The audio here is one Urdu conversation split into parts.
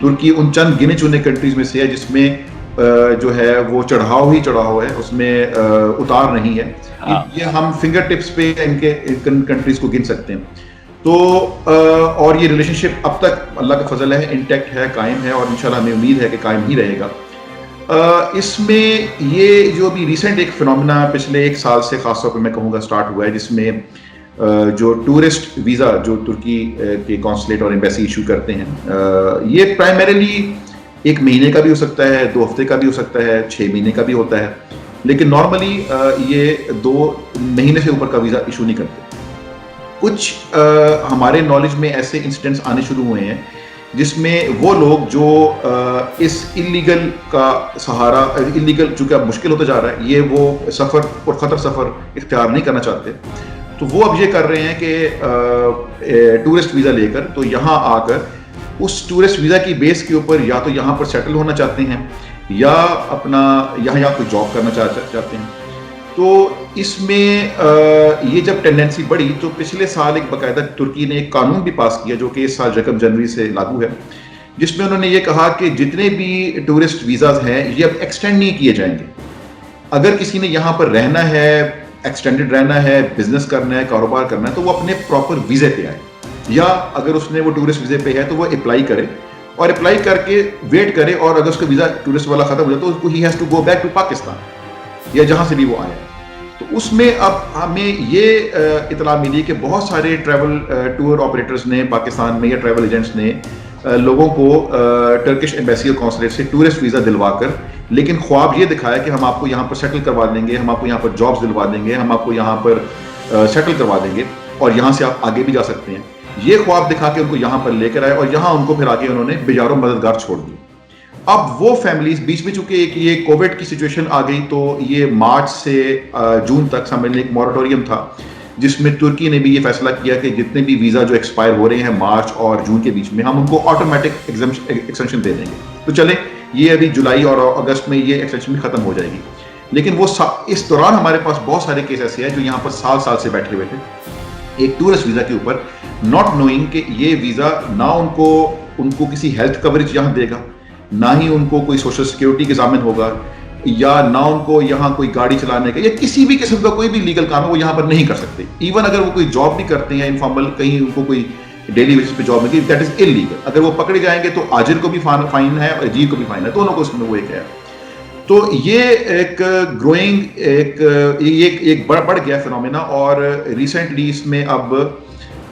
ترکی ان چند گنے چنے کنٹریز میں سے ہے جس میں جو ہے وہ چڑھاؤ ہی چڑھاؤ ہے, اس میں اتار نہیں ہے. یہ ہم فنگر ٹپس پہ ان کے کنٹریز کو گن سکتے ہیں. تو اور یہ ریلیشن شپ اب تک اللہ کا فضل ہے انٹیکٹ ہے, قائم ہے, اور انشاءاللہ ہمیں امید ہے کہ قائم ہی رہے گا. اس میں یہ جو ابھی ریسنٹ ایک فنومینا پچھلے ایک سال سے خاص طور پہ میں کہوں گا اسٹارٹ ہوا ہے, جس میں جو ٹورسٹ ویزا جو ترکی کے کونسلیٹ اور ایمبیسی ایشو کرتے ہیں, یہ پرائمریلی 1 مہینے کا بھی ہو سکتا ہے, 2 ہفتے کا بھی ہو سکتا ہے, 6 مہینے کا بھی ہوتا ہے, لیکن نارملی یہ 2 مہینے سے اوپر کا ویزا ایشو نہیں کرتے. کچھ ہمارے نالج میں ایسے انسیڈنٹس آنے شروع ہوئے ہیں جس میں وہ لوگ جو اس انلیگل کا سہارا, انلیگل چونکہ اب مشکل ہوتا جا رہا ہے, یہ وہ سفر اور خطر سفر اختیار نہیں کرنا چاہتے, تو وہ اب یہ کر رہے ہیں کہ ٹورسٹ ویزا لے کر تو یہاں آ کر اس ٹورسٹ ویزا کی بیس کے اوپر یا تو یہاں پر سیٹل ہونا چاہتے ہیں یا اپنا یہاں کوئی جاب کرنا چاہتے ہیں. تو اس میں یہ جب ٹینڈنسی بڑھی تو پچھلے سال ایک باقاعدہ ترکی نے ایک قانون بھی پاس کیا جو کہ اس سال 1 جنوری سے لاگو ہے, جس میں انہوں نے یہ کہا کہ جتنے بھی ٹورسٹ ویزاز ہیں یہ اب ایکسٹینڈ نہیں کیے جائیں گے. اگر کسی نے یہاں پر رہنا ہے, ایکسٹینڈڈ رہنا ہے, بزنس کرنا ہے, کاروبار کرنا ہے, تو وہ اپنے پراپر ویزے پہ آئے, یا اگر اس نے وہ ٹورسٹ ویزے پہ ہے تو وہ اپلائی کرے, اور اپلائی کر کے ویٹ کرے, اور اگر اس کا ویزا ٹورسٹ والا ختم ہو جائے تو اس کو ہی has to go back to Pakistan یا جہاں سے بھی وہ آیا. تو اس میں اب ہمیں یہ اطلاع ملی کہ بہت سارے ٹریول ٹور آپریٹرز نے پاکستان میں یا ٹریول ایجنٹس نے لوگوں کو ٹرکش ایمبیسی اور کونسلیٹ سے ٹورسٹ ویزا دلوا کر, لیکن خواب یہ دکھایا کہ ہم آپ کو یہاں پر سیٹل کروا دیں گے, ہم آپ کو یہاں پر جابس دلوا دیں گے, ہم آپ کو یہاں پر سیٹل کروا دیں گے, اور یہاں سے آپ آگے بھی جا سکتے ہیں. یہ خواب دکھا کے ان کو یہاں پر لے کر آئے, اور یہاں ان کو پھر آگے انہوں نے بیجاروں مددگار چھوڑ دی. اب وہ فیملیز بیچ میں چونکہ ایک یہ کووڈ کی سچویشن آ گئی, تو یہ مارچ سے جون تک سمجھ لیں ایک مورٹوریم تھا, جس میں ترکی نے بھی یہ فیصلہ کیا کہ جتنے بھی ویزا جو ایکسپائر ہو رہے ہیں مارچ اور جون کے بیچ میں, ہم ان کو آٹومیٹک ایکسٹینشن دے دیں گے. تو چلیں یہ ابھی جولائی اور اگست میں یہ ایکسٹینشن بھی ختم ہو جائے گی, لیکن وہ اس دوران ہمارے پاس بہت سارے کیس ایسے ہیں جو یہاں پر سال سے بیٹھے ہوئے تھے ایک ٹورسٹ ویزا کے اوپر, ناٹ نوئنگ کہ یہ ویزا نہ ان کو کسی ہیلتھ کوریج یہاں دے گا, نہ ہی ان کو کوئی سوشل سیکیورٹی کے ضامن ہوگا, یا نہ ان کو یہاں کوئی گاڑی چلانے کا یا کسی بھی قسم کا کوئی بھی لیگل کام ہے وہ یہاں پر نہیں کر سکتے. ایون اگر وہ کوئی جاب بھی کرتے ہیں انفارمل, کہیں ان کو کوئی ڈیلی بیسس پہ جاب ملتی ہے, دیٹ از انلیگل. اگر وہ پکڑے جائیں گے تو آجر کو بھی فائن ہے اور اجیر کو بھی فائن ہے, دونوں کو اس میں وہ ایک ہے. تو یہ ایک گروئنگ ایک بڑھ گیا فنومینا, اور ریسنٹلی اس میں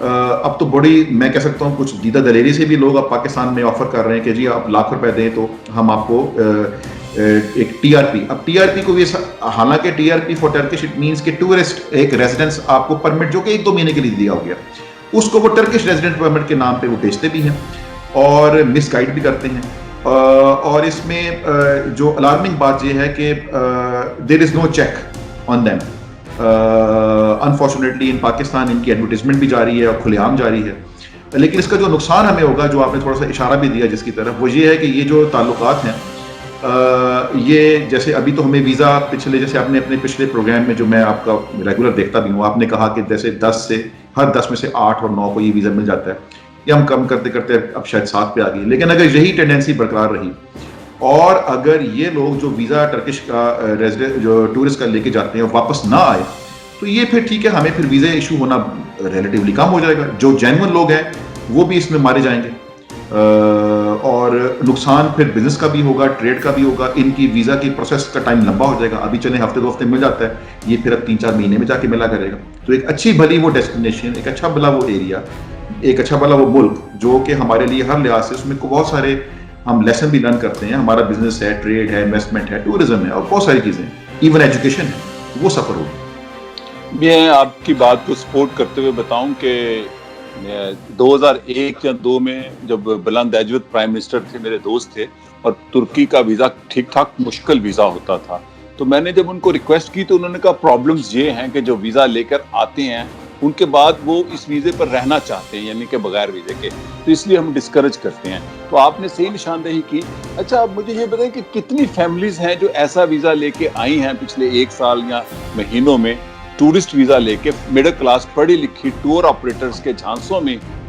اب تو بڑی میں کہہ سکتا ہوں کچھ دیدہ دلیری سے بھی لوگ اب پاکستان میں آفر کر رہے ہیں کہ جی آپ ₹1,00,000 دیں تو ہم آپ کو ایک TRP, اب TRP کو بھی, حالانکہ TRP for Turkish it means کہ ٹورسٹ ایک ریزیڈنس آپ کو پرمٹ جو کہ 1-2 مہینے کے لیے دیا ہو گیا, اس کو وہ ٹرکش ریزیڈنٹ پرمٹ کے نام پہ وہ بیچتے بھی ہیں اور مس گائیڈ بھی کرتے ہیں. اور اس میں جو الارمنگ بات یہ ہے کہ دیر از نو چیک آن دیم. انفارچونیٹلی ان پاکستان ان کی ایڈورٹیزمنٹ بھی جاری ہے اور کھلے عام جاری ہے, لیکن اس کا جو نقصان ہمیں ہوگا, جو آپ نے تھوڑا سا اشارہ بھی دیا جس کی طرف, وہ یہ ہے کہ یہ جو تعلقات ہیں یہ جیسے ابھی تو ہمیں ویزا جیسے آپ نے اپنے پچھلے پروگرام میں جو میں آپ کا ریگولر دیکھتا بھی ہوں, آپ نے کہا کہ جیسے 10 میں سے 8 اور 9 کو یہ ویزا مل جاتا ہے, یہ ہم کم کرتے کرتے اب شاید 7 پہ آ گئی. لیکن اگر یہی ٹینڈنسی برقرار رہی اور اگر یہ لوگ جو ویزا ٹرکش کا جو ٹورسٹ کا لے کے جاتے ہیں واپس نہ آئے تو یہ پھر ٹھیک ہے, ہمیں پھر ویزا ایشو ہونا ریلیٹیولی کم ہو جائے گا. جو جینون لوگ ہیں وہ بھی اس میں مارے جائیں گے, اور نقصان پھر بزنس کا بھی ہوگا, ٹریڈ کا بھی ہوگا, ان کی ویزا کی پروسیس کا ٹائم لمبا ہو جائے گا. ابھی چلیں 1-2 ہفتے مل جاتا ہے, یہ پھر اب 3-4 مہینے میں جا کے ملا کرے گا. تو ایک اچھی بھلی وہ ڈیسٹینیشن, ایک اچھا بھلا وہ ایریا, ایک اچھا بھلا وہ ملک جو کہ ہمارے لیے ہر لحاظ سے اس میں بہت سارے ہم لیسن بھی لرن کرتے ہیں. ہمارا بزنس ہے, ٹریڈ ہے, انویسٹمنٹ ہے, ٹورزم ہے, اور بہت ساری چیزیں, ایون ایجوکیشن ہے, وہ سفر ہوگا. میں آپ کی بات کو سپورٹ کرتے ہوئے بتاؤں کہ 2001 یا 2 میں جب بلند ایجوت پرائم منسٹر تھے, میرے دوست تھے, اور ترکی کا ویزا ٹھیک ٹھاک مشکل ویزا ہوتا تھا, تو میں نے جب ان کو ریکویسٹ کی تو انہوں نے کہا پرابلمز یہ ہیں کہ جو ویزا لے کر آتے ہیں ان کے بعد وہ اس ویزے پر رہنا چاہتے ہیں, یعنی کہ بغیر ویزے کے, تو اس لیے ہم ڈسکریج کرتے ہیں. تو آپ نے صحیح نشاندہی کی. اچھا اب مجھے یہ بتائیں کہ کتنی فیملیز ہیں جو ایسا ویزا لے کے آئی ہیں پچھلے 1 سال یا مہینوں میں, ٹورسٹ ویزا لے کے, مڈل کلاس پڑھی لکھی ٹور آپریٹرز کے جھانسوں میں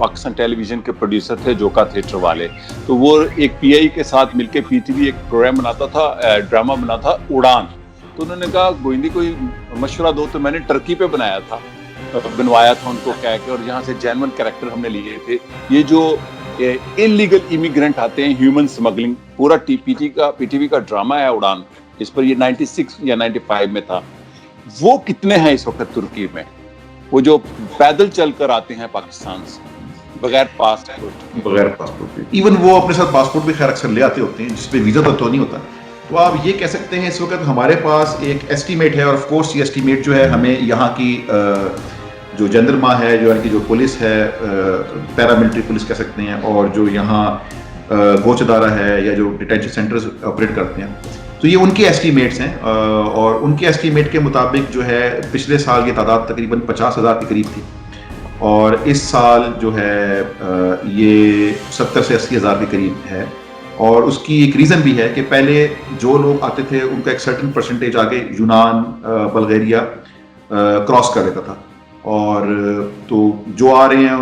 پاکستان ٹیلی ویژن کے پروڈیوسر تھے جوکا تھیٹر والے. تو وہ ایک پی آئی کے ساتھ مل کے پی ٹی وی ایک پروگرام بناتا تھا, ڈرامہ بنا تھا اڑان. تو انہوں نے کہا گوئندی کوئی مشورہ دو, تو میں نے ٹرکی پہ بنوایا تھا ان کو کہہ کے, اور یہاں سے جینون کریکٹر ہم نے لیے تھے. یہ جو انلیگل امیگرینٹ آتے ہیں, ہیومن سمگلنگ, پورا پی ٹی وی کا ڈرامہ ہے اڑان, اس پر یہ 96 یا 95 میں تھا. وہ کتنے ہیں اس وقت ترکی میں, وہ جو پیدل چل کر آتے ہیں پاکستان سے بغیر پاسپورٹ ایون وہ اپنے ساتھ پاسپورٹ بھی خیر اکثر لے آتے ہوتے ہیں جس پہ ویزا تو نہیں ہوتا. تو آپ یہ کہہ سکتے ہیں اس وقت ہمارے پاس ایک ایسٹیمیٹ ہے, اور آف کورس یہ ایسٹیمیٹ جو ہے ہمیں یہاں کی جو جندرما ہے, جو پولیس ہے, پیراملٹری پولیس کہہ سکتے ہیں, اور جو یہاں گوچ ادارہ ہے یا جو ڈیٹینشن سینٹرز آپریٹ کرتے ہیں, تو یہ ان کے ایسٹیمیٹس ہیں. اور ان کے ایسٹیمیٹ کے مطابق جو ہے پچھلے سال یہ تعداد تقریباً 50,000 کے قریب تھی, اور اس سال جو ہے یہ 70 سے 80,000 کے قریب ہے. اور اس کی ایک ریزن بھی ہے کہ پہلے جو لوگ آتے تھے ان کا ایک سرٹن پرسنٹیج آگے یونان, بلغیریا کراس کر لیتا تھا, اور تو جو آ رہے ہیں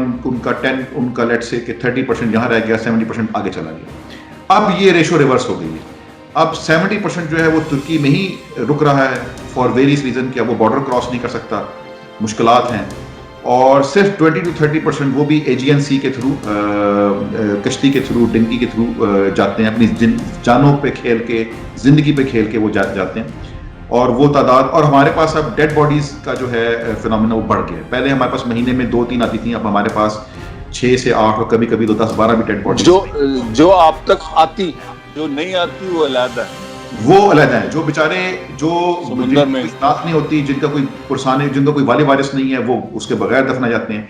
ان کا لیٹ سے کہ 30% یہاں رہ گیا, 70% آگے چلا گیا. اب یہ ریشو ریورس ہو گئی ہے. اب 70% جو ہے وہ ترکی میں ہی رک رہا ہے فار ویریس ریزن کہ اب وہ بارڈر کراس نہیں کر سکتا, مشکلات ہیں. اور صرف 20 to 30% وہ بھی ایجین سی کے تھرو, کشتی کے تھرو, ڈنکی کے تھرو جاتے ہیں, اپنی جانوں پہ کھیل کے, زندگی پہ کھیل کے وہ جاتے ہیں. اور وہ تعداد, اور ہمارے پاس اب ڈیڈ باڈیز کا جو ہے فینومینا وہ بڑھ گیا. پہلے ہمارے پاس مہینے میں 2-3 آتی تھیں, اب ہمارے پاس 6 سے 8 اور کبھی کبھی 10-12 بھی ڈیڈ باڈیز جو آپ تک آتی, جو نہیں آتی وہ علیحدہ ہے, وہ علیحدہ ہیں. جو بیچارے جو ناک نہیں ہوتی, جن کا کوئی پرسانے, جن کا کوئی والی وارث نہیں ہے, وہ اس کے بغیر دفنا جاتے ہیں.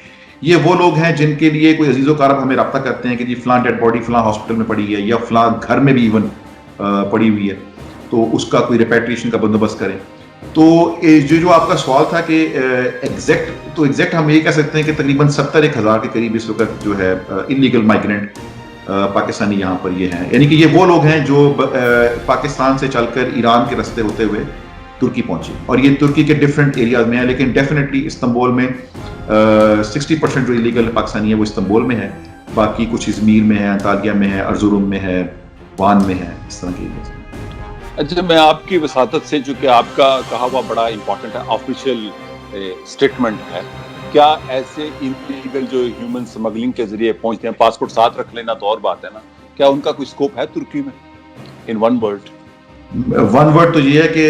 یہ وہ لوگ ہیں جن کے لیے کوئی عزیز و کارب ہمیں رابطہ کرتے ہیں کہ جی فلاں ڈیڈ باڈی فلاں ہاسپٹل میں پڑی ہے, یا فلاں گھر میں بھی ایون پڑی ہوئی ہے, تو اس کا کوئی ریپیٹریشن کا بندوبست کریں. تو جو آپ کا سوال تھا کہ ایگزیکٹ ہم یہ کہہ سکتے ہیں کہ تقریباً 70,000 کے قریب اس وقت جو ہے انلیگل مائیگرینٹ پاکستانی یہاں پر یہ ہیں. یعنی کہ یہ وہ لوگ ہیں جو پاکستان سے چل کر ایران کے راستے ہوتے ہوئے ترکی پہنچے, اور یہ ترکی کے ڈفرینٹ ایریاز میں ہیں. لیکن ڈیفینیٹلی استنبول میں 60% جو انلیگل پاکستانی ہے وہ استنبول میں ہے, باقی کچھ ازمیر میں ہے, انطالیہ میں ہے, ارزروم میں ہے, وان میں ہے, اس طرح کی. اچھا, میں آپ کی وساطت سے, چونکہ آپ کا کہا ہوا بڑا امپورٹنٹ ہے, آفیشیل اسٹیٹمنٹ ہے, کیا ایسے انلیگل جو ہیومن سمگلنگ کے ذریعے پہنچتے ہیں, پاسپورٹ ساتھ رکھ لینا تو اور بات ہے نا, کیا ان کا کوئی اسکوپ ہے ترکی میں؟ ان ون ورڈ تو یہ ہے کہ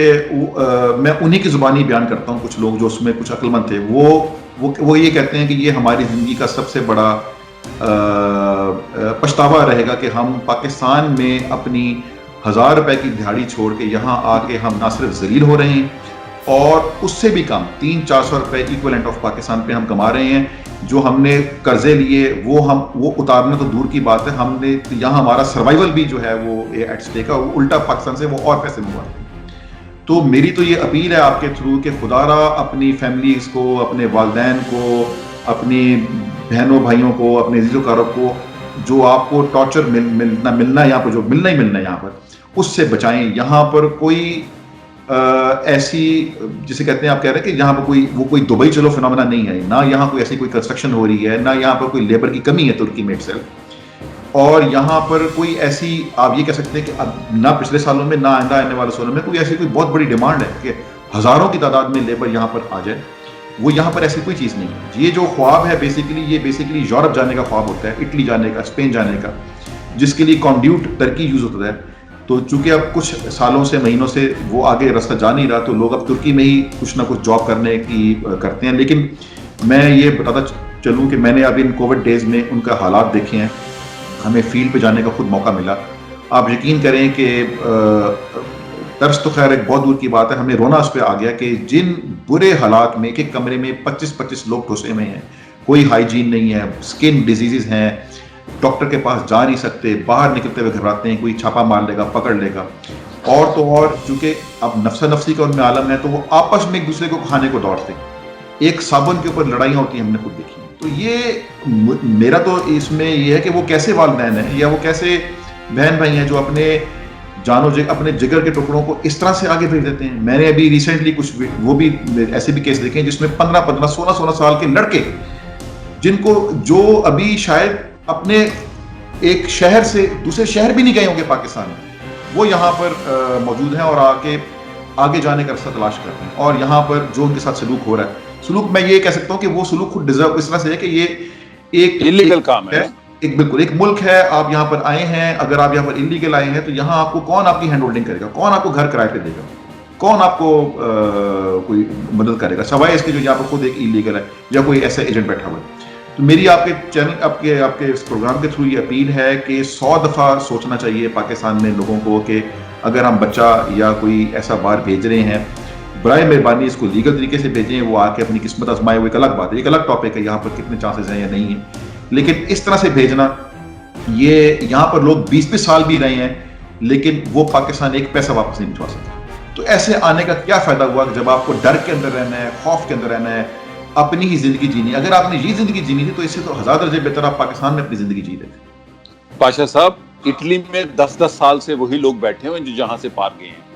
میں انہی کی زبانی بیان کرتا ہوں. کچھ لوگ جو اس میں کچھ عقل مند تھے وہ یہ کہتے ہیں کہ یہ ہماری زندگی کا سب سے بڑا پچھتاوا رہے گا کہ ہم پاکستان میں اپنی 1,000 روپے کی دہاڑی چھوڑ کے یہاں آ کے ہم نہ صرف ذلیل ہو رہے ہیں, اور اس سے بھی کم 300-400 روپے ایکویلنٹ آف پاکستان پہ ہم کما رہے ہیں. جو ہم نے قرضے لیے وہ اتارنا تو دور کی بات ہے, ہم نے یہاں ہمارا سروائیول بھی جو ہے وہ ایٹ اسٹیک ہے, الٹا پاکستان سے وہ اور پیسے منگوا رہے ہیں. تو میری تو یہ اپیل ہے آپ کے تھرو کہ خدا را اپنی فیملیز کو, اپنے والدین کو, اپنی بہنوں بھائیوں کو, اپنے عزیز و کاروں کو جو آپ کو ٹارچر ملنا یہاں پر, جو ملنا ہی ملنا ہے یہاں پر, اس سے بچائیں. یہاں پر کوئی ایسی, جسے کہتے ہیں آپ کہہ رہے ہیں کہ یہاں پر کوئی دبئی چلو فینومینا نہیں ہے, نہ یہاں کوئی ایسی کوئی کنسٹرکشن ہو رہی ہے, نہ یہاں پر کوئی لیبر کی کمی ہے ترکی میں اٹسیلف, اور یہاں پر کوئی ایسی آپ یہ کہہ سکتے ہیں کہ اب نہ پچھلے سالوں میں نہ آئندہ آنے والے سالوں میں کوئی ایسی کوئی بہت بڑی ڈیمانڈ ہے کہ ہزاروں کی تعداد میں لیبر یہاں پر آ جائے. وہ یہاں پر ایسی کوئی چیز نہیں ہے. یہ جو خواب ہے بیسیکلی یورپ جانے کا خواب ہوتا ہے, اٹلی جانے کا, اسپین جانے کا, جس کے لیے کانڈیوٹ ٹرکی یوز ہوتا ہے. تو چونکہ اب کچھ سالوں سے, مہینوں سے وہ آگے راستہ جا نہیں رہا, تو لوگ اب ترکی میں ہی کچھ نہ کچھ جاب کرنے کی کرتے ہیں. لیکن میں یہ بتاتا چلوں کہ میں نے اب ان کووڈ ڈیز میں ان کا حالات دیکھے ہیں, ہمیں فیلڈ پہ جانے کا خود موقع ملا. آپ یقین کریں کہ ترس تو خیر ایک بہت دور کی بات ہے, ہمیں رونا اس پہ آ گیا کہ جن برے حالات میں, ایک کمرے میں 25 لوگ ٹھوسے ہوئے ہیں, کوئی ہائیجین نہیں ہے, اسکن ڈیزیزز ہیں, ڈاکٹر کے پاس جا نہیں سکتے, باہر نکلتے ہوئے گھبراتے ہیں کوئی چھاپا مار لے گا, پکڑ لے گا. اور تو اور چونکہ اب نفسا نفسی کا ان میں عالم ہے, تو وہ آپس میں ایک دوسرے کو کھانے کو دوڑتے, ایک صابن کے اوپر لڑائیاں ہوتی ہیں, ہم نے خود دیکھی. تو یہ میرا تو اس میں یہ ہے کہ وہ کیسے والدین ہیں یا وہ کیسے بہن بھائی ہیں جو اپنے اپنے جگر کے ٹکڑوں کو اس طرح سے آگے بھیج دیتے ہیں. میں نے ابھی ریسنٹلی کچھ وہ بھی ایسے بھی کیس دیکھے ہیں جس میں 15-16 سال کے لڑکے جن کو جو ابھی شاید اپنے ایک شہر سے دوسرے شہر بھی نہیں گئے ہوں گے پاکستان میں، وہ یہاں پر موجود ہیں اور آگے جانے کا رستہ تلاش کر رہے ہیں. اور یہاں پر جو ان کے ساتھ سلوک ہو رہا ہے، سلوک میں یہ کہہ سکتا ہوں کہ وہ سلوک خود ڈیزرو اس طرح سے ہے کہ یہ ایک انلیگل کام ہے، بالکل ایک ملک ہے. آپ یہاں پر آئے ہیں، اگر آپ یہاں پر انلیگل آئے ہیں تو یہاں آپ کو کون آپ کی ہینڈ ہولڈنگ کرے گا، کون آپ کو گھر کرائے پہ دے گا، کون آپ کو کوئی مدد کرے گا سوائے اس کے جو یہاں پر خود ایک انلیگل ہے یا کوئی ایسا ایجنٹ بیٹھا ہوا ہے. تو میری آپ کے چینل آپ کے اس پروگرام کے تھرو یہ اپیل ہے کہ 100 دفعہ سوچنا چاہیے پاکستان میں لوگوں کو کہ اگر ہم بچہ یا کوئی ایسا باہر بھیج رہے ہیں، برائے مہربانی اس کو لیگل طریقے سے بھیجیں. وہ آ کے اپنی قسمت آزمائے، وہ ایک الگ بات ہے، ایک الگ ٹاپک ہے یہاں پر کتنے چانسز ہیں یا نہیں ہیں. لیکن اس طرح سے بھیجنا، یہ یہاں پر لوگ 20 سال بھی رہے ہیں لیکن وہ پاکستان ایک پیسہ واپس نہیں بھجوا سکتے. تو ایسے آنے کا کیا فائدہ ہوا جب آپ کو ڈر کے اندر رہنا ہے، خوف کے اندر رہنا ہے، اپنی ہی زندگی جینی. اگر آپ نے یہ زندگی جینی تھی تو اس سے تو 1000 درجے بہتر آپ پاکستان میں اپنی زندگی جی رہے تھے. پاشا صاحب اٹلی میں 10 سال سے وہی لوگ بیٹھے ہوئے جو جہاں سے پار گئے ہیں.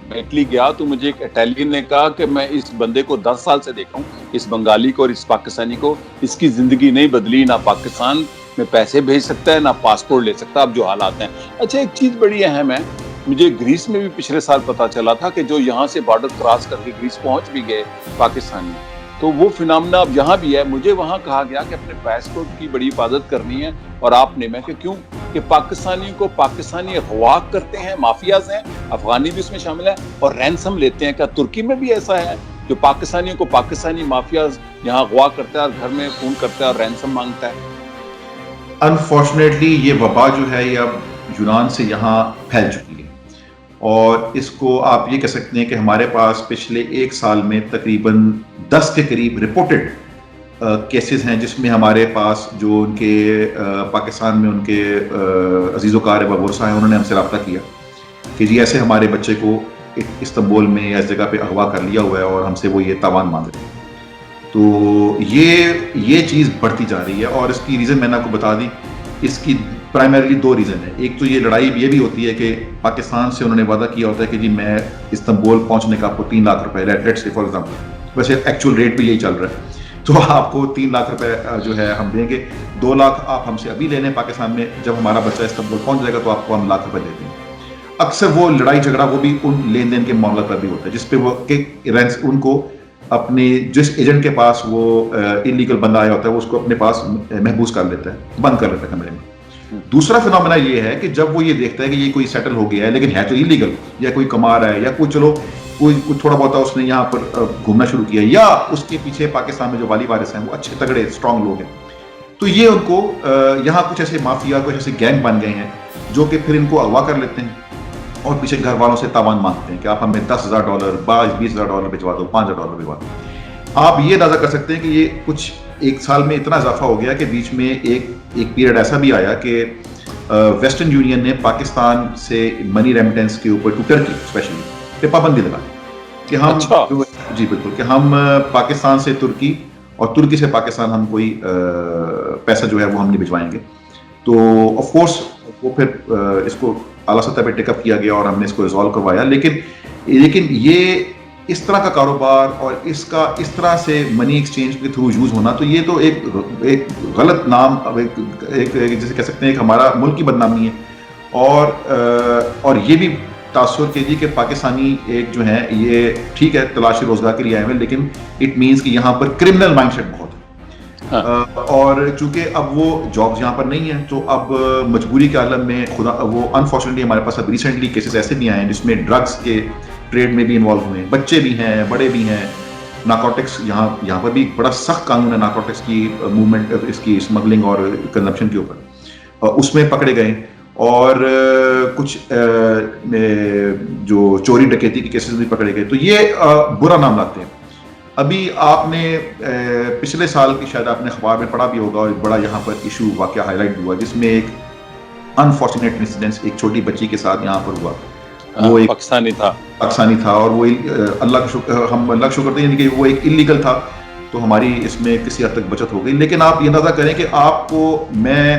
میں اٹلی گیا تو مجھے ایک اٹیلین نے کہا کہ میں اس بندے کو 10 سال سے دیکھا ہوں، اس بنگالی کو اور اس پاکستانی کو، اس کی زندگی نہیں بدلی، نہ پاکستان میں پیسے بھیج سکتا ہے، نہ پاسپورٹ لے سکتا. اب جو حالات ہیں. اچھا ایک چیز بڑی اہم ہے، مجھے گریس میں بھی پچھلے سال پتا چلا تھا کہ جو یہاں سے بارڈر کراس کر کے گریس پہنچ بھی گئے پاکستانی، تو وہ فنامنا اب یہاں بھی ہے. مجھے وہاں کہا گیا کہ اپنے پاسپورٹ کی بڑی حفاظت کرنی ہے، اور آپ نے، میں کہ کیوں؟ کہ پاکستانی کو پاکستانی اغوا کرتے ہیں، مافیاز ہیں، افغانی بھی اس میں شامل ہیں، اور رینسم لیتے ہیں. کیا ترکی میں بھی ایسا ہے جو پاکستانیوں کو پاکستانی مافیاز یہاں اغوا کرتا ہے اور گھر میں فون کرتا ہے اور رینسم مانگتا ہے؟ انفارچونیٹلی یہ وبا جو ہے یہ اب یونان سے یہاں پھیل چکی ہے، اور اس کو آپ یہ کہہ سکتے ہیں کہ ہمارے پاس پچھلے 1 سال میں تقریباً 10 کے قریب رپورٹڈ کیسز ہیں جس میں ہمارے پاس جو ان کے پاکستان میں ان کے عزیز و کار ورثہ ہیں، انہوں نے ہم سے رابطہ کیا کہ جی ایسے ہمارے بچے کو استنبول میں یا اس جگہ پہ اغوا کر لیا ہوا ہے اور ہم سے وہ یہ تاوان مانگ رہے ہیں. تو یہ چیز بڑھتی جا رہی ہے، اور اس کی ریزن میں نے آپ کو بتا دی. اس کی پرائمرلی 2 ریزن ہیں. ایک تو یہ لڑائی یہ بھی ہوتی ہے کہ پاکستان سے انہوں نے وعدہ کیا ہوتا ہے کہ جی میں استنبول پہنچنے کا آپ کو 3 لاکھ روپے، لیٹ سے فار ایگزامپل، ویسے ایکچوئل ریٹ بھی یہی چل رہا ہے، تو آپ کو 3 لاکھ روپے جو ہے ہم دیں گے. 2 لاکھ آپ ہم سے ابھی لے لیں پاکستان میں، جب ہمارا بچہ استنبول پہنچ جائے گا تو آپ کو ہم لاکھ روپے دے دیں گے. اکثر وہ لڑائی جھگڑا وہ بھی ان لین دین کے معاملات پر بھی ہوتا ہے جس پہ وہ ان کو اپنے جس ایجنٹ کے پاس وہ انلیگل بندہ آیا ہوتا ہے وہ اس کو اپنے پاس محبوس کر لیتا ہے، بند کر لیتا ہے کمرے میں. دوسرا فنامنا یہ ہے کہ جب وہ یہ دیکھتا ہے کہ یہ کوئی سیٹل ہو گیا ہے لیکن ہے تو انلیگل، یا کوئی کما رہا ہے، یا کوئی چلو کوئی تھوڑا بہت اس نے یہاں پر گھومنا شروع کیا، یا اس کے پیچھے پاکستان میں جو والی وارث ہیں وہ اچھے تگڑے اسٹرانگ لوگ ہیں، تو یہ ان کو یہاں کچھ ایسے مافیا، کچھ ایسے گینگ بن گئے ہیں جو کہ پھر ان کو اغوا کر لیتے ہیں اور پیچھے گھر والوں سے تاوان مانگتے ہیں کہ آپ ہمیں $10,000 $20,000 بھجوا دو، $5,000 بھجوا دو. آپ یہ اندازہ کر سکتے ہیں کہ یہ کچھ 1 سال میں اتنا اضافہ ہو گیا کہ بیچ میں ایک پیریڈ ایسا بھی آیا کہ ویسٹرن یونین نے پاکستان سے منی ریمیٹنس کے اوپر، ٹرکی اسپیشلی، پہ پابندی لگا کہ ہم جی بالکل کہ ہم پاکستان سے ترکی اور ترکی سے پاکستان ہم کوئی پیسہ جو ہے وہ ہم نہیں بھجوائیں گے. تو آف کورس وہ پھر اس کو اعلیٰ سطح پہ ٹیک اپ کیا گیا اور ہم نے اس کو ریزالو کروایا. لیکن یہ اس طرح کا کاروبار اور اس کا اس طرح سے منی ایکسچینج کے تھرو یوز ہونا، تو یہ تو ایک غلط نام، ایک جیسے کہہ سکتے ہیں ایک ہمارا ملک کی بدنامی ہے. اور یہ بھی تاثر کیجیے کہ پاکستانی ایک جو ہیں یہ ٹھیک ہے تلاشی روزگار کے لیے آئے ہوئے، لیکن اٹ مینس کہ یہاں پر کرمنل مائنڈ سیٹ بہت ہے. اور چونکہ اب وہ جابز یہاں پر نہیں ہیں تو اب مجبوری کے عالم میں وہ انفارچونیٹلی ہمارے پاس اب ریسنٹلی کیسز ایسے بھی آئے ہیں جس میں ڈرگس کے ٹریڈ میں بھی انوالو ہوئے ہیں، بچے بھی ہیں، بڑے بھی ہیں. نارکوٹکس یہاں پر بھی بڑا سخت قانون ہے نارکوٹکس کی موومنٹ، اس کی اسمگلنگ اور کنزمپشن کے اوپر، اس میں پکڑے گئے. اور کچھ جو چوری ڈکیتی کے کیسز بھی پکڑے گئے. تو یہ برا نام لاتے ہیں. ابھی آپ نے پچھلے سال کی شاید آپ نے اخبار میں پڑھا بھی ہوگا، اور ایک بڑا یہاں پر ایشو واقعہ ہائی لائٹ ہوا جس میں ایک انفارچونیٹ انسیڈنس ایک چھوٹی بچی کے ساتھ یہاں پر ہوا. وہ ایک پاکستانی تھا اور وہ اللہ کا شکر، ہم اللہ کا شکر کرتے ہیں کہ وہ ایک انلیگل تھا، تو ہماری اس میں کسی حد تک بچت ہو گئی. لیکن آپ یہ اندازہ کریں کہ آپ کو میں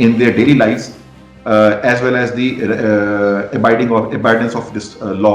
in their daily lives as well as the abidance of this law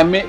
MA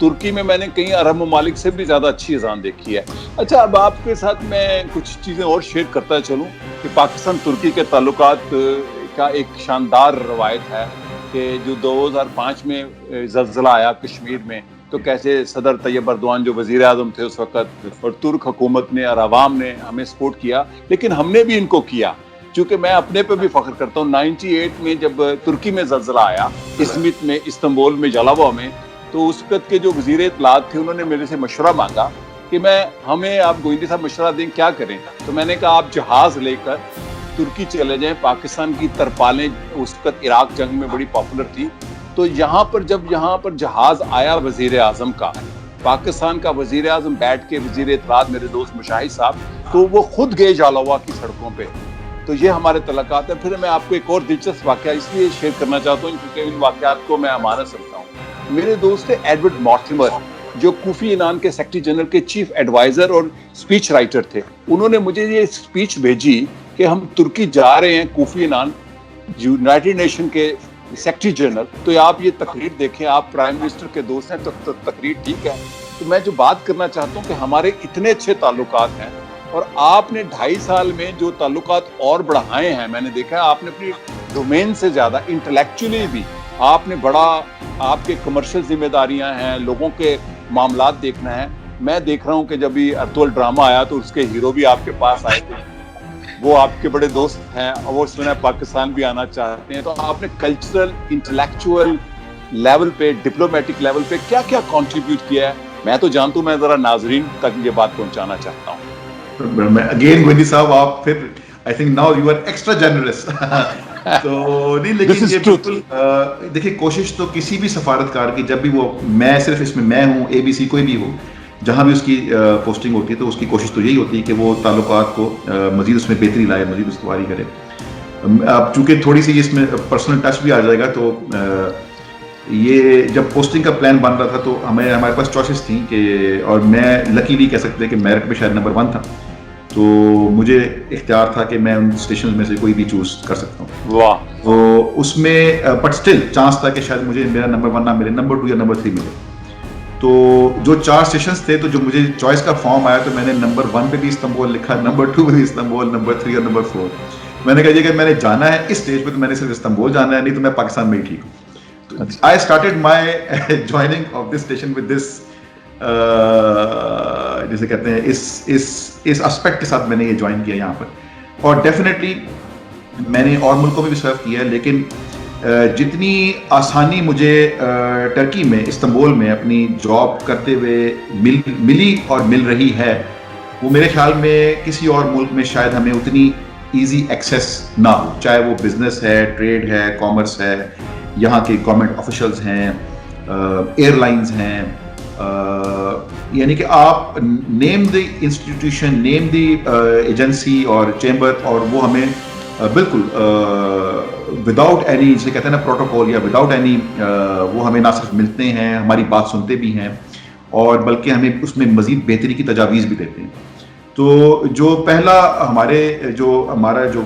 ترکی میں نے کئی عرب ممالک سے بھی زیادہ اچھی اذان دیکھی ہے. اچھا اب آپ کے ساتھ میں کچھ چیزیں اور شیئر کرتا چلوں کہ پاکستان ترکی کے تعلقات کا ایک شاندار روایت ہے کہ جو 2005 میں زلزلہ آیا کشمیر میں تو کیسے صدر طیب اردوان جو وزیر اعظم تھے اس وقت اور ترک حکومت نے اور عوام نے ہمیں سپورٹ کیا, لیکن ہم نے بھی ان کو کیا. چونکہ میں اپنے پہ بھی فخر کرتا ہوں, 98 میں جب ترکی میں زلزلہ آیا ازمت میں, استنبول میں, جلاوا میں, تو اس وقت کے جو وزیر اطلاعات تھے انہوں نے میرے سے مشورہ مانگا کہ ہمیں آپ گوئندی صاحب مشورہ دیں کیا کریں. تو میں نے کہا آپ جہاز لے کر ترکی چلے جائیں, پاکستان کی ترپالیں اس وقت عراق جنگ میں بڑی پاپولر تھی. تو جب یہاں پر جہاز آیا وزیر اعظم کا, پاکستان کا وزیر اعظم بیٹھ کے, وزیر اطلاعات میرے دوست مشاہد صاحب, تو وہ خود گئے جالاوا کی سڑکوں پہ. تو یہ ہمارے تعلقات ہیں. پھر میں آپ کو ایک اور دلچسپ واقعہ اس لیے شیئر کرنا چاہتا ہوں کیونکہ ان واقعات کو میں امانت سمجھتا ہوں. میرے دوست تھے ایڈورڈ مارٹیمر جو کوفی عنان کے سیکرٹری جنرل کے چیف ایڈوائزر اور اسپیچ رائٹر تھے. انہوں نے مجھے یہ اسپیچ بھیجی کہ ہم ترکی جا رہے ہیں, کوفی عنان یونائٹڈ نیشن کے سیکرٹری جنرل, تو آپ یہ تقریر دیکھیں, آپ پرائم منسٹر کے دوست ہیں تو تقریر ٹھیک ہے. تو میں جو بات کرنا چاہتا ہوں کہ ہمارے اتنے اچھے تعلقات ہیں اور آپ نے 2.5 سال میں جو تعلقات اور بڑھائے ہیں, میں نے دیکھا ہے آپ نے اپنی ڈومین سے زیادہ انٹلیکچولی بھی آپ نے بڑا, آپ کے کمرشل ذمہ داریاں ہیں, لوگوں کے معاملات دیکھنا ہے. میں دیکھ رہا ہوں کہ جب یہ ارطغرل ڈرامہ آیا تو اس کے ہیرو بھی آپ کے پاس آئے تھے, وہ آپ کے بڑے دوست ہیں, اور وہ سنا پاکستان بھی آنا چاہتے ہیں. تو آپ نے کلچرل, انٹلیکچوئل لیول پہ, ڈپلومیٹک لیول پہ کیا کیا کنٹریبیوٹ کیا ہے, میں تو جانتا ہوں. میں ذرا ناظرین تک یہ بات پہنچانا چاہتا ہوں. اگین گوئندی صاحب آپ پھر I think now you are extra generous. تو نہیں, لیکن یہ بالکل دیکھیں, کوشش تو کسی بھی سفارتکار کی, جب بھی وہ, میں صرف اس میں ہوں, ABC کوئی بھی ہو, جہاں بھی اس کی پوسٹنگ ہوتی ہے تو اس کی کوشش تو یہی ہوتی ہے کہ وہ تعلقات کو مزید اس میں بہتری لائے, مزید استواری کرے. اب چونکہ تھوڑی سی اس میں پرسنل ٹچ بھی آ جائے گا, تو یہ جب پوسٹنگ کا پلان بن رہا تھا تو ہمارے پاس چوائسیز تھیں کہ, اور میں لکیلی کہہ سکتے ہیں کہ میرٹ میں شاید نمبر 1 تھا, تو مجھے اختیار تھا کہ میں ان اسٹیشن میں سے کوئی بھی چوز کر سکتا ہوں. واہ. تو اس میں بٹ اسٹل چانس تھا کہ شاید مجھے میرا نمبر 1 نہ ملے, نمبر 2 یا نمبر 3 ملے. تو جو 4 اسٹیشنز تھے, تو جو مجھے چوائس کا فارم آیا تو میں نے نمبر 1 پہ بھی استنبول لکھا, نمبر 2 پہ بھی استنبول, نمبر 3 اور نمبر 4. میں نے کہا یہ کہ میں نے جانا ہے اس اسٹیج پہ تو میں نے صرف استنبول جانا ہے, نہیں تو میں پاکستان میں ہی ٹھیک ہوں. I started my joining of this station with this جیسے کہتے ہیں اس اسپیکٹ کے ساتھ میں نے یہ جوائن کیا یہاں پر. اور ڈیفینیٹلی میں نے اور ملکوں میں بھی سرو کیا ہے, لیکن جتنی آسانی مجھے ٹرکی میں, استنبول میں اپنی جاب کرتے ہوئے ملی اور مل رہی ہے, وہ میرے خیال میں کسی اور ملک میں شاید ہمیں اتنی ایزی ایکسیس نہ ہو, چاہے وہ بزنس ہے, ٹریڈ ہے, کامرس ہے, یہاں کے گورنمنٹ آفیشلز ہیں, ایئر لائنز ہیں, یعنی کہ آپ name the institution, name the agency اور چیمبر, اور وہ ہمیں بالکل وداؤٹ اینی, جسے کہتے ہیں نا پروٹوکول, یا وداؤٹ اینی, وہ ہمیں نہ صرف ملتے ہیں, ہماری بات سنتے بھی ہیں, اور بلکہ ہمیں اس میں مزید بہتری کی تجاویز بھی دیتے ہیں. تو جو پہلا ہمارا جو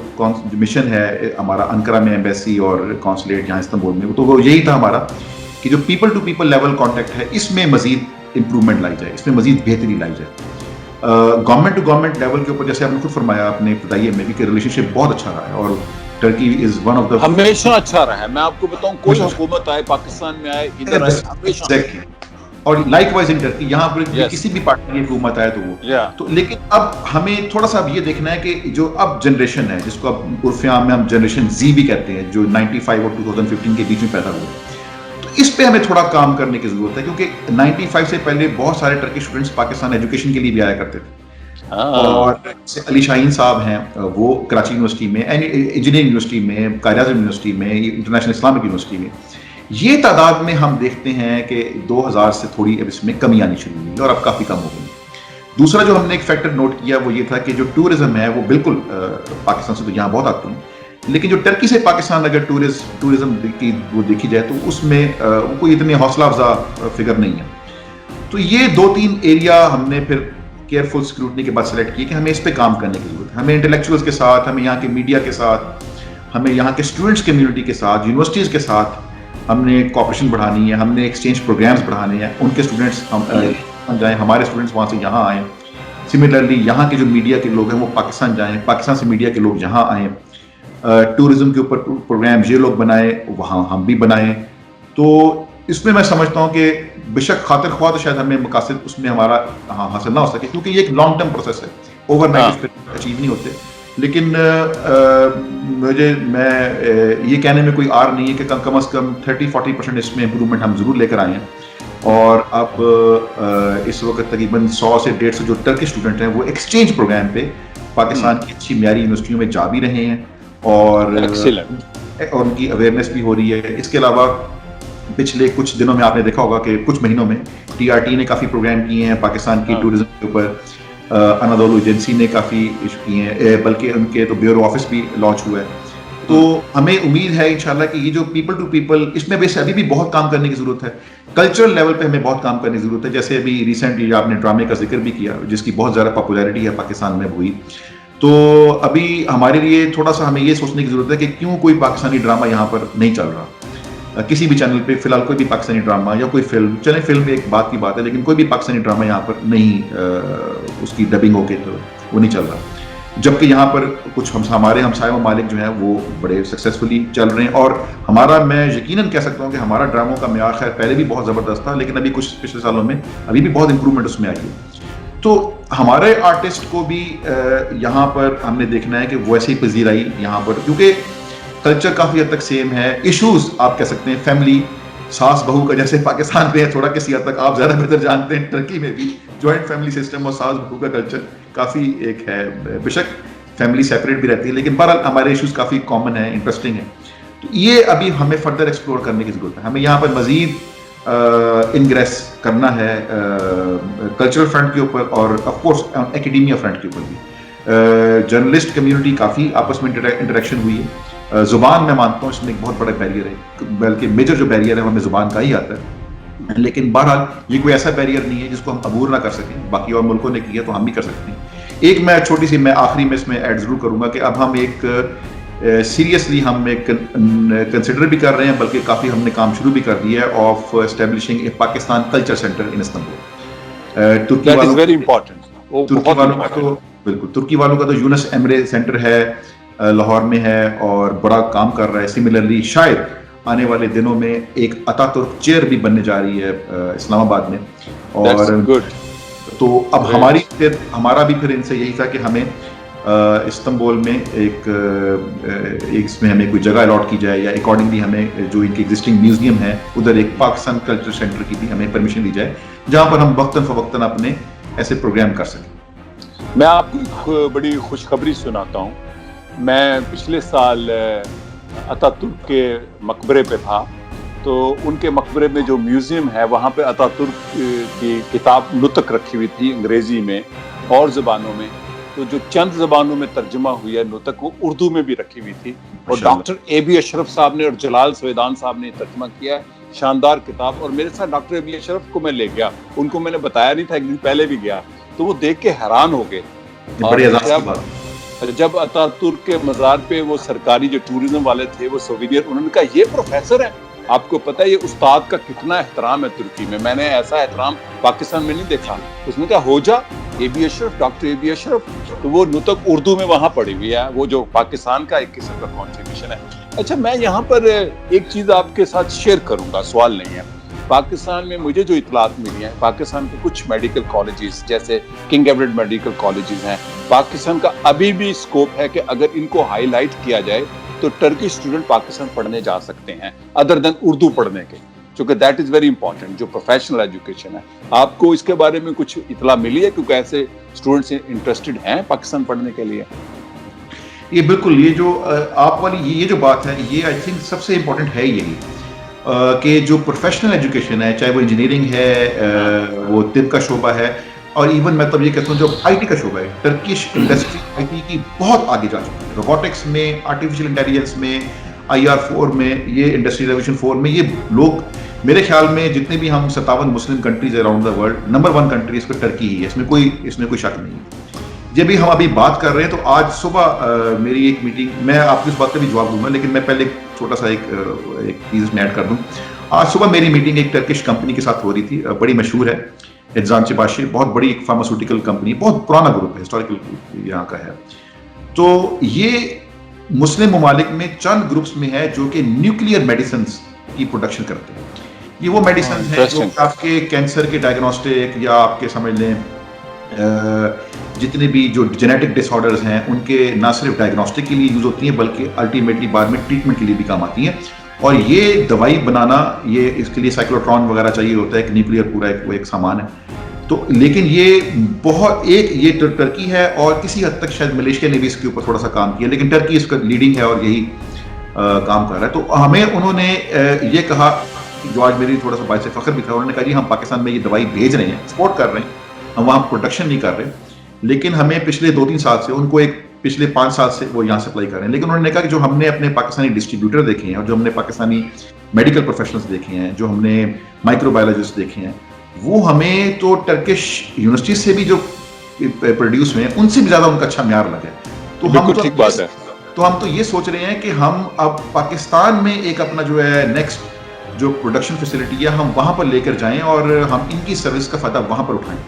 مشن ہے ہمارا انقرہ میں ایمبیسی اور کونسلیٹ یہاں استنبول میں, تو وہ یہی تھا ہمارا کہ جو people to people level contact ہے, اس میں مزید امپرومنٹ لائی جائے, اس میں مزید بہتری لائی جائے. گورنمنٹ ٹو گورنمنٹ لیول کے اوپر, جیسے آپ نے خود فرمایا اپنے ابتدائیے میں بھی, کہ ریلیشن شپ بہت اچھا رہا ہے, اور Turkey is one of the, ہمیشہ اچھا رہا ہے. میں آپ کو بتاؤں, کوئی حکومت آئے پاکستان میں آئے, ادھر آئے, ہمیشہ. اور لائک وائز ان ٹرکی, یہاں پر کسی بھی پارٹی کی حکومت آئے تو وہ تو. لیکن اب ہمیں تھوڑا سا یہ دیکھنا ہے کہ جو اب جنریشن ہے, جس کو اب عرف عام میں ہم جنریشن زی بھی کہتے ہیں, جو 95 اور 2015 کے بیچ میں پیدا ہوئے, تو اس پہ ہمیں تھوڑا کام کرنے کی ضرورت ہے, کیونکہ 95 سے پہلے بہت سارے ٹرکی اسٹوڈنٹس پاکستان ایجوکیشن کے لیے بھی آیا کرتے تھے. اور علی شاہین صاحب ہیں, وہ کراچی یونیورسٹی میں, انجینئرنگ یونیورسٹی میں, قائد اعظم یونیورسٹی میں, انٹرنیشنل اسلامک یونیورسٹی میں, یہ تعداد میں ہم دیکھتے ہیں کہ 2000 سے تھوڑی اب اس میں کمی آنی شروع ہوئی, اور اب کافی کم ہو گئی. دوسرا جو ہم نے ایک فیکٹر نوٹ کیا وہ یہ تھا کہ جو ٹورزم ہے وہ بالکل پاکستان سے تو یہاں بہت آتے ہیں, لیکن جو ٹرکی سے پاکستان اگر ٹورزم کی وہ دیکھی جائے تو اس میں کوئی اتنے حوصلہ افزا فگر نہیں ہے. تو یہ 2-3 ایریا ہم نے پھر کیئرفل اسکروٹنی کے بعد سلیکٹ کیے کہ ہمیں اس پہ کام کرنے کی ضرورت ہے. ہمیں انٹلیکچوئلس کے ساتھ, ہمیں یہاں کے میڈیا کے ساتھ, ہمیں یہاں کے اسٹوڈنٹس کمیونٹی کے ساتھ, یونیورسٹیز کے ساتھ ہم نے کوآپریشن بڑھانی ہے, ہم نے ایکسچینج پروگرامس بڑھانے ہیں, ان کے اسٹوڈنٹس ہم جائیں, ہمارے اسٹوڈنٹس وہاں سے یہاں آئیں. سملرلی یہاں کے جو میڈیا کے لوگ ہیں وہ پاکستان جائیں, پاکستان سے میڈیا کے لوگ یہاں آئیں. ٹورزم کے اوپر پروگرام یہ لوگ بنائیں, وہاں ہم بھی بنائیں. تو اس میں سمجھتا ہوں کہ بے شک خاطر خواہ تو شاید ہمیں مقاصد اس میں ہمارا حاصل نہ ہو سکے, کیونکہ یہ ایک لانگ ٹرم پروسیس ہے, اوور نائٹ اچیو نہیں ہوتے. لیکن میں یہ کہنے میں کوئی آر نہیں ہے کہ کم از کم 30-40% اس میں امپرومنٹ ہم ضرور لے کر آئے ہیں. اور اب اس وقت تقریباً 100 سے 150 جو ٹرکی اسٹوڈنٹ ہیں وہ ایکسچینج پروگرام پہ پاکستان کی اچھی معیاری یونیورسٹیوں میں جا بھی رہے ہیں, اور ان کی اویئرنیس بھی ہو رہی ہے. اس کے علاوہ پچھلے کچھ دنوں میں آپ نے دیکھا ہوگا کہ کچھ مہینوں میں TRT نے کافی پروگرام کیے ہیں پاکستان کی ٹورزم کے اوپر, انادولو ایجنسی نے کافی ایشو کیے ہیں, بلکہ ان کے تو بیورو آفس بھی لانچ ہوا ہے. تو ہمیں امید ہے انشاءاللہ کہ یہ جو پیپل ٹو پیپل, اس میں ویسے ابھی بھی بہت کام کرنے کی ضرورت ہے. کلچرل لیول پہ ہمیں بہت کام کرنے کی ضرورت ہے. جیسے ابھی ریسنٹلی آپ نے ڈرامے کا ذکر بھی کیا جس کی بہت زیادہ پاپولیرٹی ہے پاکستان میں ہوئی, تو ابھی ہمارے لیے تھوڑا سا ہمیں یہ سوچنے کی ضرورت ہے کہ کیوں کوئی پاکستانی ڈرامہ یہاں پر نہیں چل رہا. کسی بھی چینل پہ فی الحال کوئی بھی پاکستانی ڈرامہ یا کوئی فلم, چلیں فلم ایک بات کی بات ہے, لیکن کوئی بھی پاکستانی ڈرامہ یہاں پر نہیں اس کی ڈبنگ ہو کے تو وہ نہیں چل رہا. جبکہ یہاں پر کچھ ہمارے ہمسائے ممالک جو ہیں وہ بڑے سکسیزفلی چل رہے ہیں. اور ہمارا, میں یقیناً کہہ سکتا ہوں کہ ہمارا ڈراموں کا معیار خیر پہلے بھی بہت زبردست تھا, لیکن ابھی کچھ پچھلے سالوں میں ابھی بھی بہت امپرومنٹ اس میں آئی ہے. تو ہمارے آرٹسٹ کو بھی یہاں پر ہم نے دیکھنا ہے کہ ویسے ہی پذیرائی یہاں پر, کیونکہ کلچر کافی حد تک سیم ہے. ایشوز آپ کہہ سکتے ہیں فیملی, ساس بہو کا جیسے پاکستان میں ہے تھوڑا, کسی حد تک آپ زیادہ بہتر جانتے ہیں, ٹرکی میں بھی جوائنٹ فیملی سسٹم اور ساس بہو کا کلچر کافی ایک ہے. بے شک فیملی سیپریٹ بھی رہتی ہے, لیکن بہرحال ہمارے ایشوز کافی کامن ہیں, انٹرسٹنگ ہیں. تو یہ ابھی ہمیں فردر ایکسپلور کرنے کی ضرورت ہے. ہمیں یہاں پر مزید انگریس کرنا ہے کلچرل فرنٹ کے اوپر, اور آف کورس ایکیڈیمیا فرنٹ کے اوپر بھی. جرنلسٹ کمیونٹی کافی آپس میں انٹریکشن ہوئی ہے. زبان میں مانتا ہوں اس میں ایک بہت بڑا بیریئر ہے, بلکہ میجر جو بیریئر ہے وہ ہمیں زبان کا ہی آتا ہے. لیکن بہرحال یہ کوئی ایسا بیریئر نہیں ہے جس کو ہم عبور نہ کر سکیں. باقی اور ملکوں نے کیا تو ہم بھی کر سکتے ہیں. ایک میں چھوٹی سی میں آخری میں اس میں ایڈ ضرور کروں گا کہ اب ہم ایک سیریسلی ہم ایک کنسیڈر بھی کر رہے ہیں, بلکہ کافی ہم نے کام شروع بھی کر دیا ہے, of establishing a Pakistan culture centre in Istanbul. ترکی والوں کا تو بالکل, ترکی والوں کا تو یونس ایمرے سینٹر ہے, لاہور میں ہے اور بڑا کام کر رہا ہے. سملرلی شاید آنے والے دنوں میں ایک اتا ترک چیئر بھی بننے جا رہی ہے اسلام آباد میں. اور تو اب ہمارا بھی پھر ان سے یہی تھا کہ ہمیں استنبول میں ایک اس میں ہمیں کوئی جگہ الاٹ کی جائے, یا اکارڈنگلی ہمیں جو ان کی ایگزسٹنگ میوزیم ہے ادھر ایک پاکستان کلچر سینٹر کی بھی ہمیں پرمیشن دی جائے, جہاں پر ہم وقتاً فوقتاً اپنے ایسے پروگرام کر سکیں. میں آپ کو ایک بڑی خوشخبری سناتا ہوں. میں پچھلے سال اتا ترک کے مقبرے پہ تھا, تو ان کے مقبرے میں جو میوزیم ہے وہاں پہ اتا ترک کی کتاب نطق رکھی ہوئی تھی انگریزی میں اور زبانوں میں. تو جو چند زبانوں میں ترجمہ ہوئی ہے نطق, وہ اردو میں بھی رکھی ہوئی تھی, اور ڈاکٹر A.B. اشرف صاحب نے اور جلال سویدان صاحب نے ترجمہ کیا ہے. شاندار کتاب. اور میرے ساتھ ڈاکٹر A.B. اشرف کو میں لے گیا, ان کو میں نے بتایا نہیں تھا, ایک دن پہلے بھی گیا, تو وہ دیکھ کے حیران ہو گئے. جب اتا ترک کے مزار پہ وہ سرکاری جو ٹورزم والے تھے وہ سووینئر, انہوں نے کہا یہ پروفیسر ہے, آپ کو پتہ ہے یہ استاد کا کتنا احترام ہے ترکی میں, میں نے ایسا احترام پاکستان میں نہیں دیکھا. اس نے کہا ہو جا A.B. اشرف, ڈاکٹر A.B. اشرف. تو وہ نطق اردو میں وہاں پڑھی ہوئی ہے, وہ جو پاکستان کا ایک قسم کا کنٹریبیوشن ہے. اچھا, میں یہاں پر ایک چیز آپ کے ساتھ شیئر کروں گا, سوال نہیں ہے. پاکستان میں مجھے جو اطلاعات ملی ہیں, پاکستان کے کچھ میڈیکل کالجز جیسے کنگ ایڈورڈ میڈیکل کالجز ہیں, پاکستان کا ابھی بھی اسکوپ ہے کہ اگر ان کو ہائی لائٹ کیا جائے تو ٹرکی اسٹوڈنٹ پاکستان پڑھنے جا سکتے ہیں ادر دین اردو پڑھنے کے, کیونکہ دیٹ از ویری امپورٹنٹ جو پروفیشنل ایجوکیشن ہے. آپ کو اس کے بارے میں کچھ اطلاع ملی ہے, کیونکہ ایسے اسٹوڈنٹس انٹرسٹڈ ہیں پاکستان پڑھنے کے لیے؟ یہ بالکل, یہ جو آپ والی یہ جو بات ہے, یہ آئی تھنک سب سے امپورٹنٹ ہے یہی کہ جو پروفیشنل ایجوکیشن ہے, چاہے وہ انجینئرنگ ہے, وہ طب کا شعبہ ہے, اور ایون میں تب یہ کہتا ہوں جو آئی ٹی کا شعبہ ہے, ٹرکش انڈسٹری آئی ٹی کی بہت آگے جا چکی ہے. روبوٹکس میں, آرٹیفیشیل انٹیلیجنس میں, IR4 میں, یہ انڈسٹری ریولیوشن 4 میں, یہ لوگ میرے خیال میں جتنے بھی ہم 57 Muslim countries around the world, number 1 country اس کو ٹرکی ہی ہے, اس میں کوئی شک نہیں ہے. جب بھی ہم ابھی بات کر رہے ہیں تو آج صبح میری ایک میٹنگ، میں آپ کی اس بات کا بھی جواب دوں گا لیکن میں پہلے چھوٹا سا ایک چیز میں ایڈ کر دوں. آج صبح میری میٹنگ ایک ٹرکش کمپنی کے ساتھ ہو رہی تھی، بڑی مشہور ہے، ادزان باشی، بہت بڑی ایک فارماسیوٹیکل کمپنی، بہت پرانا گروپ ہے، ہسٹوریکل گروپ یہاں کا ہے. تو یہ مسلم ممالک میں چند گروپس میں ہے جو کہ نیوکلیئر میڈیسنز کی پروڈکشن کرتے ہیں. یہ وہ میڈیسنز ہیں جو آپ کے کینسر کے ڈائگنوسٹک یا آپ کے سمجھ لیں جتنے بھی جو جینیٹک ڈس آرڈرز ہیں ان کے نہ صرف ڈائگنوسٹک کے لیے یوز ہوتی ہیں بلکہ الٹیمیٹلی بعد میں ٹریٹمنٹ کے لیے بھی کام آتی ہیں. اور یہ دوائی بنانا، یہ اس کے لیے سائیکلوٹران وغیرہ چاہیے ہوتا ہے، ایک نیوکلیئر پورا ایک سامان ہے. تو لیکن یہ بہت یہ ٹرکی ہے اور کسی حد تک شاید ملیشیا نے بھی اس کے اوپر تھوڑا سا کام کیا، لیکن ٹرکی اس کا لیڈنگ ہے اور یہی کام کر رہا ہے. تو ہمیں انہوں نے یہ کہا، جو آج میری تھوڑا سا باعث فخر بھی تھا، انہوں نے کہا جی ہم پاکستان میں یہ دوائی بھیج رہے ہیں، ایکسپورٹ کر رہے ہیں، ہم وہاں پروڈکشن نہیں کر رہے، لیکن ہمیں پچھلے 2-3 سال سے ان کو پچھلے 5 سال سے وہ یہاں سپلائی کر رہے ہیں. لیکن انہوں نے کہا کہ جو ہم نے اپنے پاکستانی ڈسٹریبیوٹر دیکھے ہیں اور جو ہم نے پاکستانی میڈیکل پروفیشنلز دیکھے ہیں، جو ہم نے مائکرو بایولوجسٹ دیکھے ہیں، وہ ہمیں تو ٹرکش یونیورسٹی سے بھی جو پروڈیوس ہوئے ہیں ان سے بھی زیادہ ان کا اچھا معیار لگا ہے. تو ہم تو یہ سوچ رہے ہیں کہ ہم اب پاکستان میں ایک اپنا جو ہے نیکسٹ جو پروڈکشن فیسلٹی ہے ہم وہاں پر لے کر جائیں اور ہم ان کی سروس کا فائدہ وہاں پر اٹھائیں.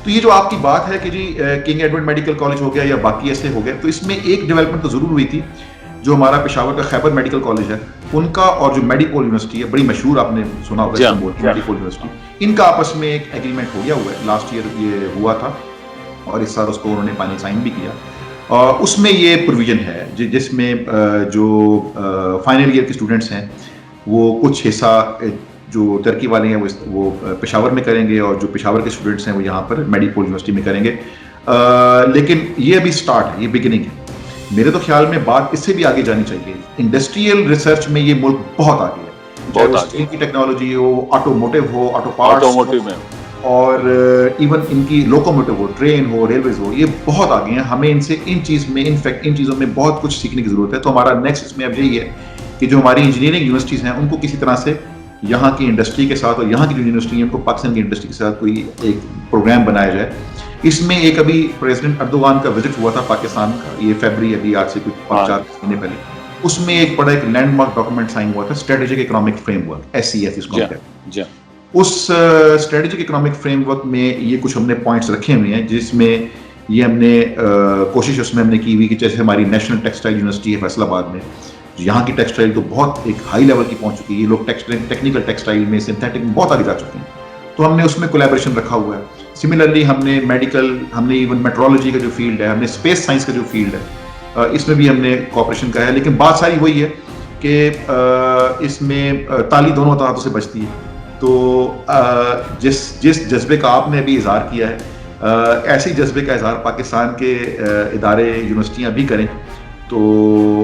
تو یہ جو آپ کی بات ہے کہ جی کنگ ایڈورڈ میڈیکل کالج ہو گیا یا باقی ایسے ہو گئے، تو اس میں ایک ڈیولپمنٹ تو ضرور ہوئی تھی. جو ہمارا پشاور کا خیبر میڈیکل کالج ہے ان کا اور جو میڈی پول یونیورسٹی ہے، بڑی مشہور، آپ نے سنا ہوگا میڈی پول یونیورسٹی، ان کا آپس میں ایک ایگریمنٹ ہو گیا ہوا ہے. لاسٹ ایئر یہ ہوا تھا اور اس سال اس کو انہوں نے فائنل سائن بھی کیا. اور اس میں یہ پروویژن ہے جس میں جو فائنل ایئر کے اسٹوڈنٹس ہیں وہ کچھ حصہ جو ترکی والے ہیں وہ پشاور میں کریں گے اور جو پشاور کے اسٹوڈنٹس ہیں وہ یہاں پر میڈی پول یونیورسٹی میں کریں گے. لیکن یہ ابھی سٹارٹ ہے، یہ بگننگ ہے. میرے تو خیال میں بات اس سے بھی آگے جانی چاہیے. انڈسٹریل ریسرچ میں یہ ملک بہت آگے ہے، چاہے وہ اسٹیل کی ٹیکنالوجی ہو، آٹوموٹیو ہو، آٹو پارٹس میں، اور ایون ان کی لوکوموٹیو ہو، ٹرین ہو، ریلویز ہو، یہ بہت آگے ہیں. ہمیں ان سے ان چیزوں میں بہت کچھ سیکھنے کی ضرورت ہے. تو ہمارا نیکسٹ اس میں اب یہی ہے کہ جو ہماری انجینئرنگ یونیورسٹیز ہیں ان کو کسی طرح سے یہاں کی انڈسٹری کے ساتھ اور یہاں کی جو یونیورسٹی ہیں ان کو پاکستان کی انڈسٹری کے ساتھ کوئی ایک پروگرام بنایا جائے. اس میں ایک ابھی پریزیڈنٹ اردوغان کا وزٹ ہوا تھا پاکستان کا، یہ فیبری ابھی آج سے کچھ 5-4 مہینے پہلے. اس میں ایک بڑا ایک لینڈ مارک ڈاکومنٹ سائن ہوا تھا، strategic economic frame work, SCF اس کو کہتے ہیں. اس اسٹریٹجک اکنامک فریم ورک میں یہ کچھ ہم نے پوائنٹس رکھے ہوئے ہیں جس میں یہ ہم نے کوشش اس میں ہم نے کی ہوئی کہ جیسے ہماری نیشنل ٹیکسٹائل یونیورسٹی ہے فیصل آباد میں، یہاں کی ٹیکسٹائل تو بہت ایک ہائی لیول کی پہنچ چکی ہے. یہ لوگ ٹیکنیکل ٹیکسٹائل میں، سنتھیٹک میں بہت آگے جا چکے ہیں. تو ہم نے اس میں کولیبریشن رکھا ہوا ہے. سملرلی ہم نے میڈیکل، ہم نے ایون میٹرولوجی کا جو فیلڈ ہے، ہم نے اسپیس سائنس کا جو فیلڈ ہے، اس میں بھی ہم نے کوآپریشن کا ہے. لیکن بات ساری وہی ہے کہ اس میں تالی دونوں طرحوں سے بچتی ہے. تو جس جذبے کا آپ نے ابھی اظہار کیا ہے، ایسے جذبے کا اظہار پاکستان کے ادارے، یونیورسٹیاں بھی کریں. تو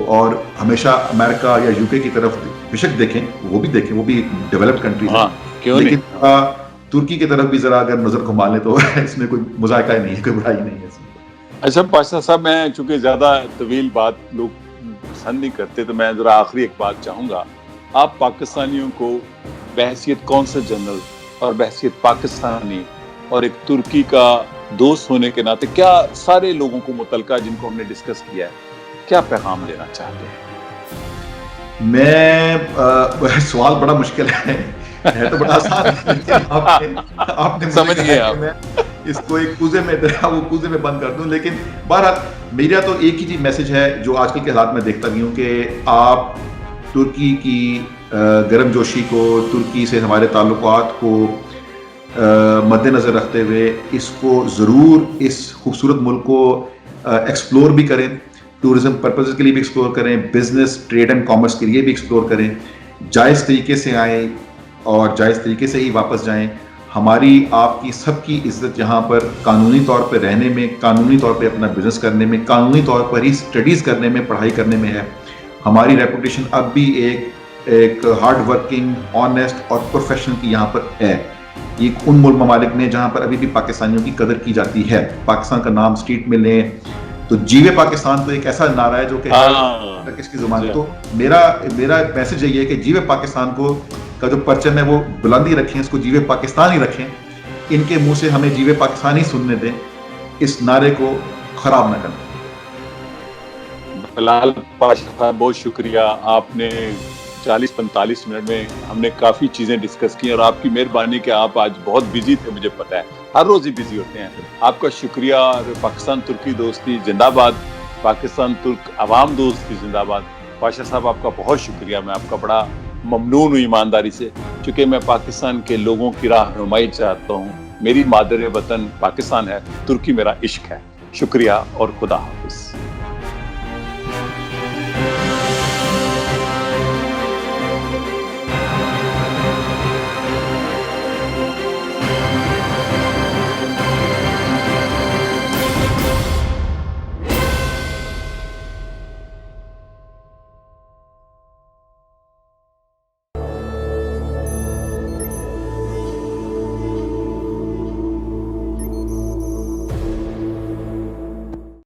اور ہمیشہ امریکہ یا UK کی طرف بے شک دیکھیں، وہ بھی ڈیولپڈ کنٹری ہے، لیکن ترکی کی طرف بھی ذرا اگر نظر گھما لیں تو اس میں کوئی مذائقہ نہیں ہے، کوئی برائی نہیں ہے. اچھا پاشا صاحب، میں چونکہ زیادہ طویل بات لوگ پسند نہیں کرتے تو میں ذرا آخری ایک بات چاہوں گا. آپ پاکستانیوں کو بحیثیت قونصل جنرل اور بحیثیت پاکستانی اور ایک ترکی کا دوست ہونے کے ناطے کیا سارے لوگوں کو متعلقہ جن کو ہم نے ڈسکس کیا ہے کیا پیغام دینا چاہتے ہیں؟ میں سوال بڑا مشکل ہے تو بڑا آسان ہے، آپ نے سمجھ گئے اس کو ایک کوزے میں بند کر دوں. لیکن بہرحال میرا تو ایک ہی چیز میسج ہے جو آج کل کے حالات میں دیکھتا بھی ہوں کہ آپ ترکی کی گرم جوشی کو، ترکی سے ہمارے تعلقات کو مد نظر رکھتے ہوئے اس کو ضرور اس خوبصورت ملک کو ایکسپلور بھی کریں، ٹورزم پرپزز کے لیے بھی ایکسپلور کریں، بزنس، ٹریڈ اینڈ کامرس کے لیے بھی ایکسپلور کریں. جائز طریقے سے آئیں اور جائز طریقے سے ہی واپس جائیں. ہماری آپ کی سب کی عزت یہاں پر قانونی طور پہ رہنے میں، قانونی طور پہ اپنا بزنس کرنے میں، قانونی طور پر ہی اسٹڈیز کرنے میں، پڑھائی کرنے میں ہے. ہماری ریپوٹیشن اب بھی ایک ہارڈ ورکنگ، آنیسٹ اور پروفیشنل کی یہاں پر ہے. یہ ان ممالک نے جہاں پر ابھی بھی پاکستانیوں کی قدر کی جاتی ہے. پاکستان کا نام اسٹریٹ میں لیں تو جیوے پاکستان تو ایک ایسا نعرہ ہے جو کہ کس کی زبان ہے. تو میرا میسج یہی ہے کہ جیوے پاکستان کو کا جو پرچم ہے وہ بلندی رکھیں، اس کو جیوے پاکستان ہی رکھیں. ان کے منہ سے ہمیں جیوے پاکستان ہی سننے دیں. اس نعرے کو خراب نہ کرنا. بلال پاشا صاحب بہت شکریہ. آپ نے 40-45 منٹ میں ہم نے کافی چیزیں ڈسکس کی اور آپ کی مہربانی کہ آپ آج بہت بزی تھے, مجھے پتا ہے ہر روز ہی بزی ہوتے ہیں. آپ کا شکریہ. اور پاکستان ترکی دوستی زندہ باد, پاکستان ترک عوام دوستی زندہ باد. پاشا صاحب آپ کا بہت شکریہ. میں آپ کا بڑا ممنون ہوں ایمانداری سے, چونکہ میں پاکستان کے لوگوں کی رہنمائی چاہتا ہوں. میری مادر وطن پاکستان ہے, ترکی میرا عشق ہے. شکریہ اور خدا حافظ.